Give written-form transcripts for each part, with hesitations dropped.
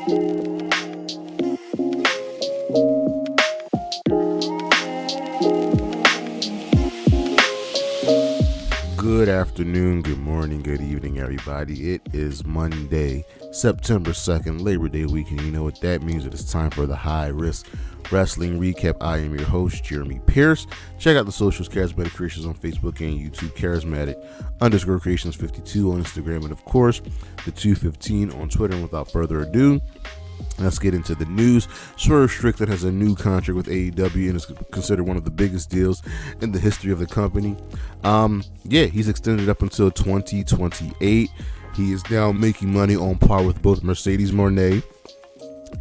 Good afternoon, good morning, good evening, everybody. It is Monday, September 2nd, Labor Day weekend. You know what that means. It is time for the High Risk Wrestling Recap. I am your host, Jeremy Pierce. Check out the socials, Charismatic Creations on Facebook and YouTube, Charismatic_Creations 52 on Instagram, and of course, the 215 on Twitter. And without further ado, let's get into the news. Swerve Strickland has a new contract with AEW and is considered one of the biggest deals in the history of the company. He's extended up until 2028. He is now making money on par with both Mercedes Moné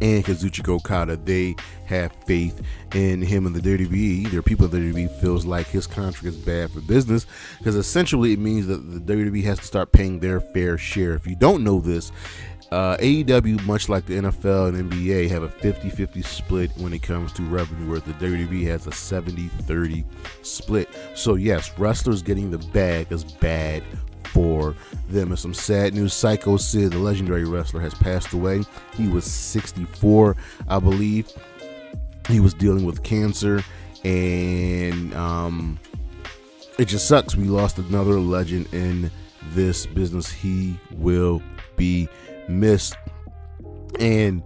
and Kazuchika Okada. They have faith in him and the WWE. There are people in the WWE feels like his contract is bad for business because essentially it means that the WWE has to start paying their fair share. If you don't know this, AEW, much like the NFL and NBA, have a 50-50 split when it comes to revenue, where the WWE has a 70-30 split. So yes, wrestlers getting the bag is bad for them. And some sad news, Psycho Sid, the legendary wrestler, has passed away. He was 64, I believe. He was dealing with cancer, and it just sucks. We lost another legend in this business. He will be missed, and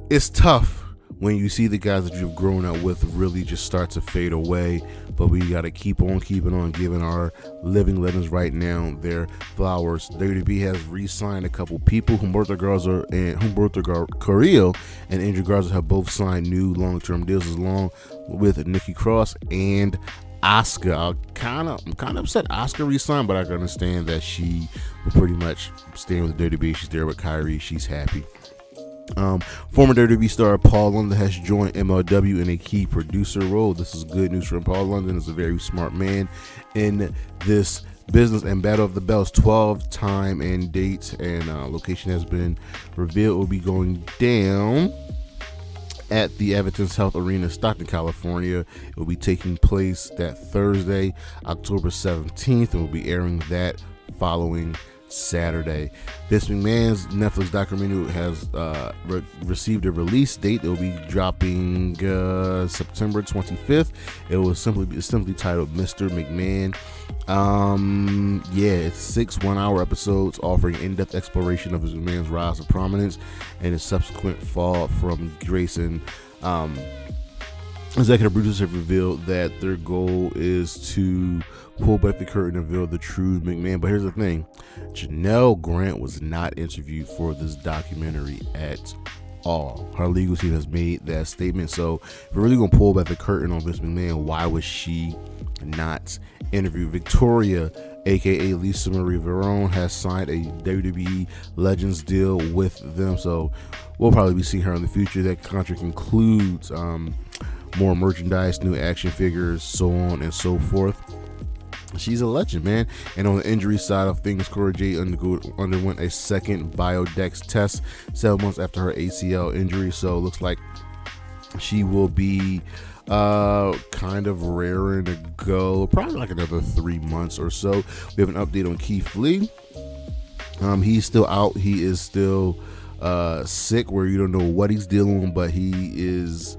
it's tough when you see the guys that you've grown up with really just start to fade away, but we got to keep on keeping on giving our living legends right now their flowers. WWE has re-signed a couple people. Humberto Carrillo and Andrew Garza have both signed new long-term deals along with Nikki Cross and Asuka. I'm kind of upset Asuka resigned, but I can understand that she will pretty much stay with the WWE. She's there with Kyrie. She's happy. Former WWE star Paul London has joined MLW in a key producer role. This is good news for him. Paul London is a very smart man in this business, and Battle of the Belts 12 time and dates and location has been revealed. It will be going down at the Evanston Health Arena, Stockton, California. It will be taking place that Thursday, October 17th, and will be airing that following Saturday. Vince McMahon's Netflix documentary has received a release date. It will be dropping September 25th. It will simply titled Mr. McMahon. It's 6 one-hour episodes offering in-depth exploration of McMahon's rise to prominence and his subsequent fall from grace. And executive producers have revealed that their goal is to pull back the curtain and reveal the true McMahon. But here's the thing, Janelle Grant was not interviewed for this documentary at all. Her legal team has made that statement. So if we're really going to pull back the curtain on Vince McMahon, why was she not interviewed? Victoria, aka Lisa Marie Varon, has signed a WWE Legends deal with them, so we'll probably be seeing her in the future. That contract includes more merchandise, new action figures, so on and so forth. She's a legend, man. And on the injury side of things, Cora Jade underwent a second Biodex test 7 months after her ACL injury, so it looks like she will be kind of raring to go, probably like another 3 months or so. We have an update on Keith Lee. He's still out. He is still sick, where you don't know what he's dealing with, but he is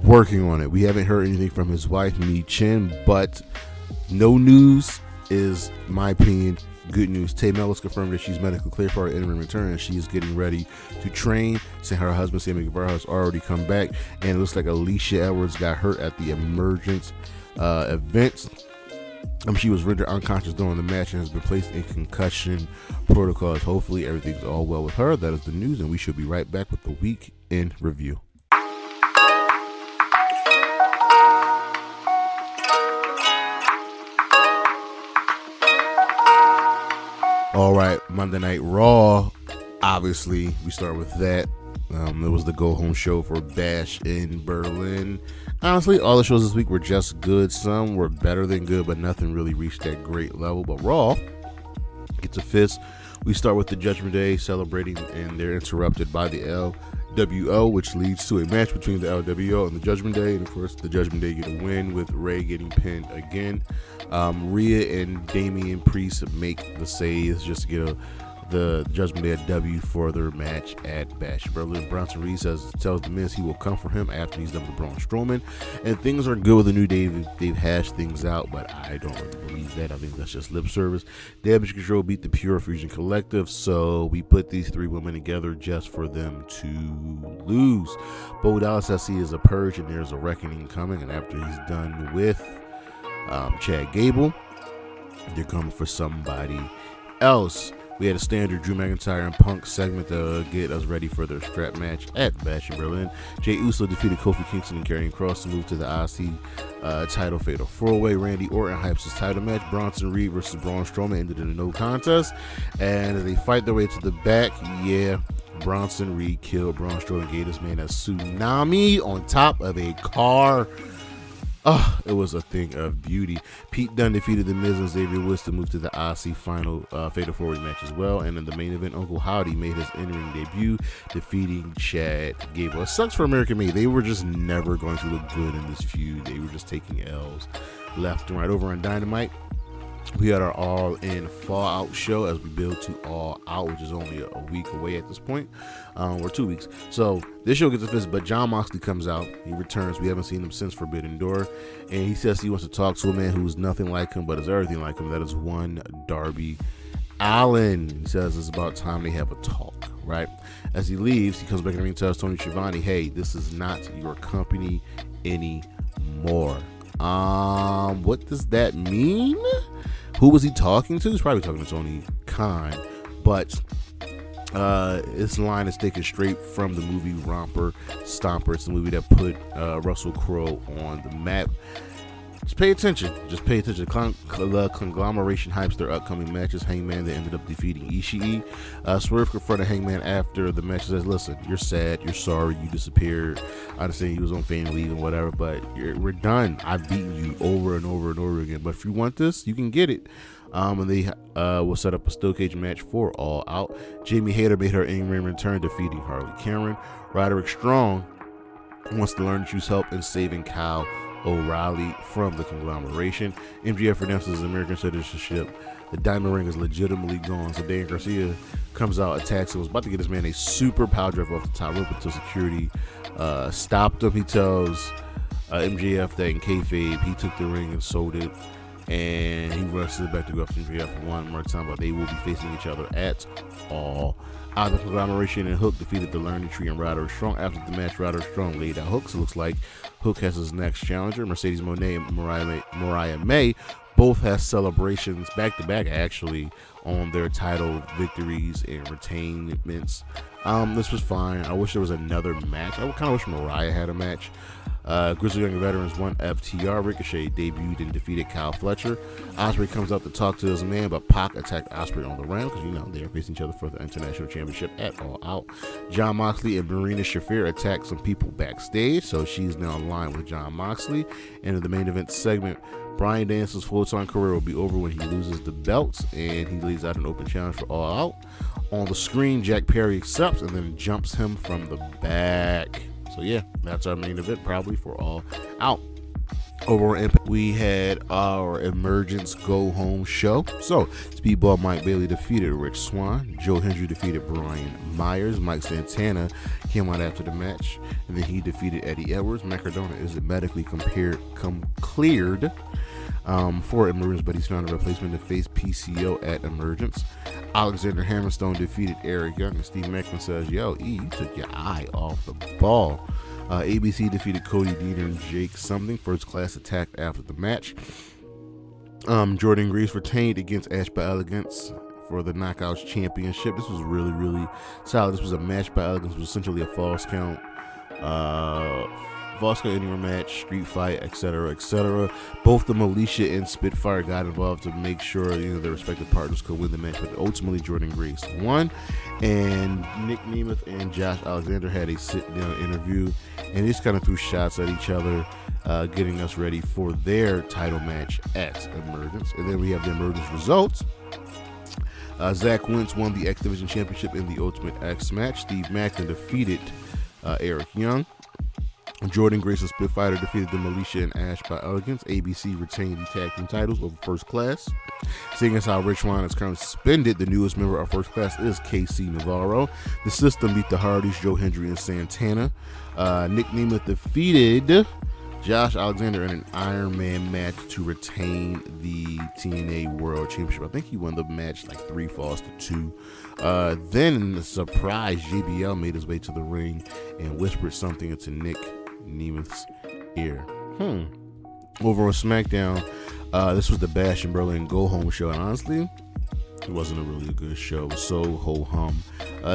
working on it. We haven't heard anything from his wife, Mi Chen, but no news is, in my opinion, good news. Tay Mellis confirmed that she's medically cleared for her interim return, and she is getting ready to train. Saying her husband, Sammy Guevara, has already come back, and it looks like Alicia Edwards got hurt at the Emergence event. She was rendered unconscious during the match and has been placed in concussion protocols. Hopefully everything's all well with her. That is the news, and we should be right back with the week in review. All right, Monday Night Raw. Obviously, we start with that. It was the go-home show for Bash in Berlin. Honestly, all the shows this week were just good. Some were better than good, but nothing really reached that great level. But Raw gets a fist. We start with the Judgment Day celebrating, and they're interrupted by the LWO, which leads to a match between the LWO and the Judgment Day. And of course, the Judgment Day get a win with Ray getting pinned again. Rhea and Damian Priest make the saves just to get a the Judgment Day a W for their match at Bash Berlin. Bronson Reed tells The Miz he will come for him after he's done with Braun Strowman. And things are good with the New Day. They've hashed things out, but I don't really believe that. I think that's just lip service. Damage Control beat the Pure Fusion Collective, so we put these three women together just for them to lose. Bo Dallas I see is a purge, and there's a reckoning coming, and after he's done with Chad Gable, they're coming for somebody else. We had a standard Drew McIntyre and Punk segment to get us ready for their strap match at Bash in Berlin. Jey Uso defeated Kofi Kingston and Karrion Kross to move to the IC title fatal 4-way. Randy Orton hypes his title match. Bronson Reed versus Braun Strowman ended in a no contest. And as they fight their way to the back, Bronson Reed killed Braun Strowman, gave this man a tsunami on top of a car. It was a thing of beauty. Pete Dunne defeated The Miz and Xavier Woods to move to the IC final Fatal 4-Way match as well. And in the main event, Uncle Howdy made his in-ring debut, defeating Chad Gable. It sucks for American Made. They were just never going to look good in this feud. They were just taking L's left and right. Over on Dynamite, we had our All In Fallout show as we build to All Out, which is only a week away at this point, or 2 weeks. So this show gets a fist, but Jon Moxley comes out. He returns. We haven't seen him since Forbidden Door, and he says he wants to talk to a man who is nothing like him, but is everything like him. That is one Darby Allin. He says it's about time they have a talk, right? As he leaves, he comes back in the ring and tells Tony Schiavone, hey, this is not your company anymore. What does that mean? Who was he talking to? He's probably talking to Tony Khan, but this line is taken straight from the movie Romper Stomper. It's the movie that put Russell Crowe on the map. Just pay attention. The conglomeration hypes their upcoming matches. Hangman, they ended up defeating Ishii. Swerve confronted Hangman after the match. Says, listen, you're sad, you're sorry, you disappeared. I understand he was on fan leave and whatever, but we're done. I've beaten you over and over and over again. But if you want this, you can get it. And they will set up a steel cage match for All Out. Jamie Hayter made her in-ring return, defeating Harley Cameron. Roderick Strong wants to learn to choose help in saving Kyle O'Reilly from the conglomeration. MJF announces American citizenship. The Diamond Ring is legitimately gone. So Dan Garcia comes out, attacks him. Was about to get this man a super power drive off the top rope until security stopped him. He tells MJF that in kayfabe he took the ring and sold it, and he rushes back to go after MJF one more time, but they will be facing each other at All Out. The conglomeration and Hook defeated the Learning Tree and Roderick Strong. After the match, Roderick Strong laid out Hook, so it looks like Hook has his next challenger. Mercedes Moné and Mariah May both have celebrations back-to-back, actually, on their title victories and retainments. This was fine. I wish there was another match. I kind of wish Mariah had a match. Grizzly Young Veterans won FTR. Ricochet debuted and defeated Kyle Fletcher. Ospreay comes out to talk to his man, but Pac attacked Ospreay on the ramp because, they are facing each other for the International Championship at All Out. Jon Moxley and Marina Shafir attacked some people backstage, so she's now in line with Jon Moxley. And in the main event segment, Bryan Danielson's full-time career will be over when he loses the belts, and he lays out an open challenge for All Out. On the screen, Jack Perry accepts and then jumps him from the back. So yeah, that's our main event probably for All Out. Over on Impact, we had our Emergence Go Home show. So Speedball Mike Bailey defeated Rich Swann. Joe Hendry defeated Brian Myers. Mike Santana came out after the match, and then he defeated Eddie Edwards. Matt Cardona is medically cleared for Emergence, but he's found a replacement to face PCO at Emergence. Alexander Hammerstone defeated Eric Young, and Steve Macklin says, yo, E, you took your eye off the ball. ABC defeated Cody Dean and Jake Something. First Class attacked after the match. Jordynne Grace retained against Ash by Elegance for the Knockouts Championship. This was really, really solid. This was a match by Elegance. It was essentially a false count. Voska anywhere match, street fight, etc., etc. Both the Militia and Spitfire got involved to make sure their respective partners could win the match, but ultimately Jordynne Grace won. And Nick Nemeth and Josh Alexander had a sit-down interview, and they just kind of threw shots at each other, getting us ready for their title match at Emergence. And then we have the Emergence results. Zach Wentz won the X Division Championship in the Ultimate X match. Steve Macklin defeated Eric Young. Jordynne Grace and Spitfire defeated Demolition and Ash by Elegance. ABC retained the tag team titles over First Class. Seeing as how Rich Swann is currently suspended, the newest member of First Class is KC Navarro. The System beat the Hardys, Joe Hendry and Santana. Nick Nemeth defeated Josh Alexander in an Iron Man match to retain the TNA World Championship. I think he won the match like 3 falls to 2. Then, in the surprise, JBL made his way to the ring and whispered something into Nick Nemeth's ear. Over on SmackDown, this was the Bash and Berlin Go Home show, and honestly, it wasn't a really good show. It was so ho-hum.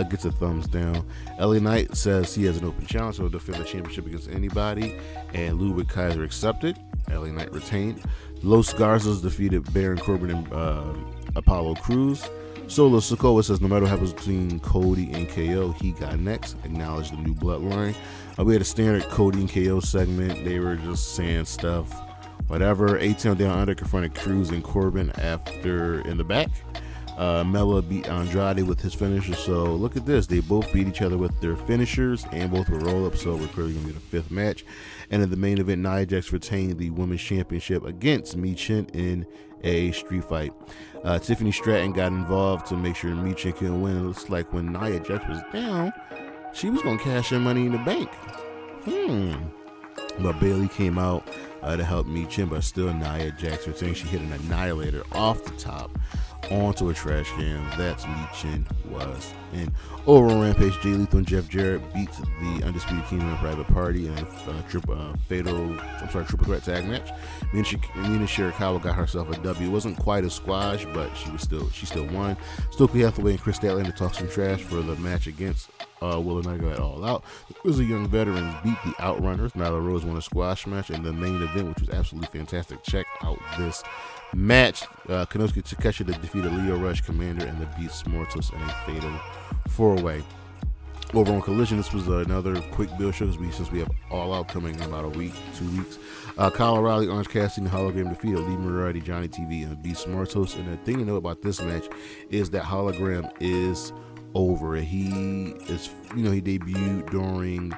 Gets a thumbs down. LA Knight says he has an open challenge, so he'll defend the championship against anybody, and Ludwig Kaiser accepted. LA Knight retained. Los Garzas defeated Baron Corbin and Apollo Crews. Solo Sikoa says no matter what happens between Cody and KO, he got next. Acknowledge the new bloodline. We had a standard Cody and KO segment. They were just saying stuff, whatever. A-Town Down Under confronted Crews and Corbin after in the back. Mella beat Andrade with his finisher. So look at this. They both beat each other with their finishers and both were roll-ups. So we're clearly going to be the 5th match. And in the main event, Nia Jax retained the Women's Championship against Michin in a street fight. Tiffany Stratton got involved to make sure Michin couldn't win. It looks like when Nia Jax was down, she was going to cash in Money in the Bank. But Bayley came out to help Michin, but still Nia Jax retained. She hit an Annihilator off the top onto a trash can. That's Michin was in. Over on Rampage, Jay Lethal and Jeff Jarrett beat the Undisputed Kingdom and Private Party in a triple threat tag match. Mina Shirakawa got herself a W. It wasn't quite a squash, but she still won. Stokely Hathaway and Chris Statlander talked some trash for the match against Willow Nightingale at All Out. It was a young veterans beat the Outrunners. Nyla Rose won a squash match in the main event, which was absolutely fantastic. Check out this match. Konosuke Takeshita defeated Lio Rush, Komander, and the Beast Mortos in a fatal 4-way. Over on Collision, this was another quick build show since we have All Out coming in about a week, 2 weeks. Kyle O'Reilly, Orange Cassidy, and Hologram defeated Lee Moriarty, Johnny TV, and the Beast Mortos. And the thing to know about this match is that Hologram is over. He debuted during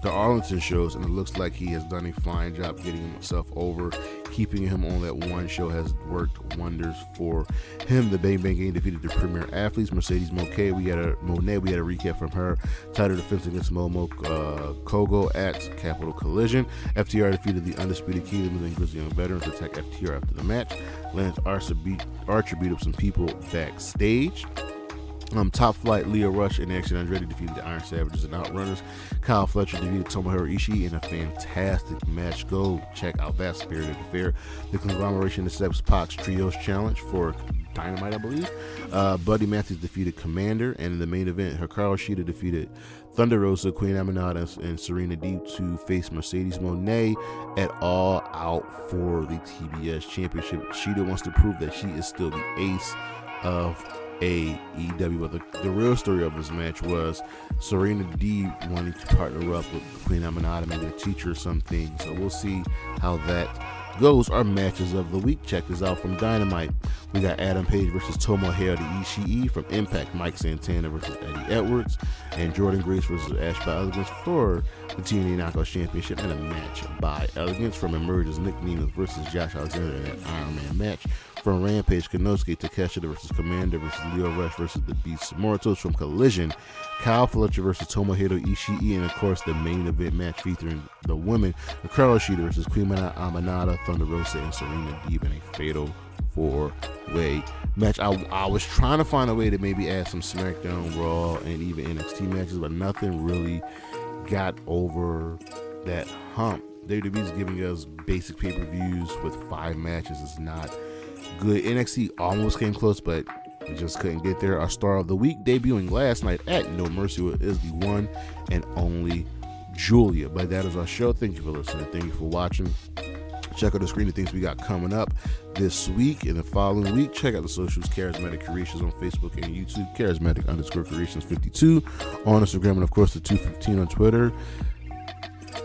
the Arlington shows, and it looks like he has done a fine job getting himself over. Keeping him on that one show has worked wonders for him. The Bang Bang Gang defeated the premier athletes. Mercedes Monet, we had a recap from her. Title defense against Momo Kogo at Capital Collision. FTR defeated the Undisputed Kingdom and Grizzly Young Veterans to attack FTR after the match. Lance Archer beat up some people backstage. Top Flight, Lio Rush, and Action Andretti defeated the Iron Savages and Outrunners. Kyle Fletcher defeated Tomohiro Ishii in a fantastic match. Go check out that spirited affair. The conglomeration accepts Pac's Trios Challenge for Dynamite, I believe. Buddy Matthews defeated Komander, and in the main event, Hikaru Shida defeated Thunder Rosa, Queen Aminata, and Serena Deeb to face Mercedes Monet at All Out for the TBS Championship. Shida wants to prove that she is still the ace of AEW, but the real story of this match was Serena Deeb wanting to partner up with Queen Aminata, maybe to teach her something. So we'll see how that goes. Our matches of the week. Check this out from Dynamite. We got Adam Page versus Tomohiro Ishii. From Impact, Mike Santana versus Eddie Edwards, and Jordynne Grace versus Ash by Elegance for the TNA Knockouts Championship, and a match by Elegance. From Emergence, Nick Nemeth versus Josh Alexander in an Iron Man match. From Rampage, Konosuke Takeshita versus Komander versus Lio Rush versus the Beast Mortos. From Collision, Kyle Fletcher versus Tomohiro Ishii, and of course the main event match featuring the women, Hikaru Shida versus Queen Aminata, Thunder Rosa, and Serena Deeb in a fatal 4-way match. I was trying to find a way to maybe add some SmackDown, Raw, and even NXT matches, but nothing really got over that hump. WWE's giving us basic pay-per-views with 5 matches. It's not good. NXT almost came close, but we just couldn't get there. Our star of the week, debuting last night at No Mercy, is the one and only Giulia. But that is our show. Thank you for listening. Thank you for watching. Check out the screen of things we got coming up this week and the following week. Check out the socials, Charismatic Creations on Facebook and YouTube, Charismatic_Creations52 on Instagram, and of course the 215 on Twitter.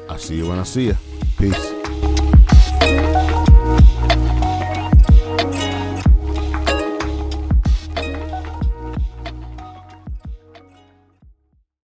I'll see you when I see you. Peace.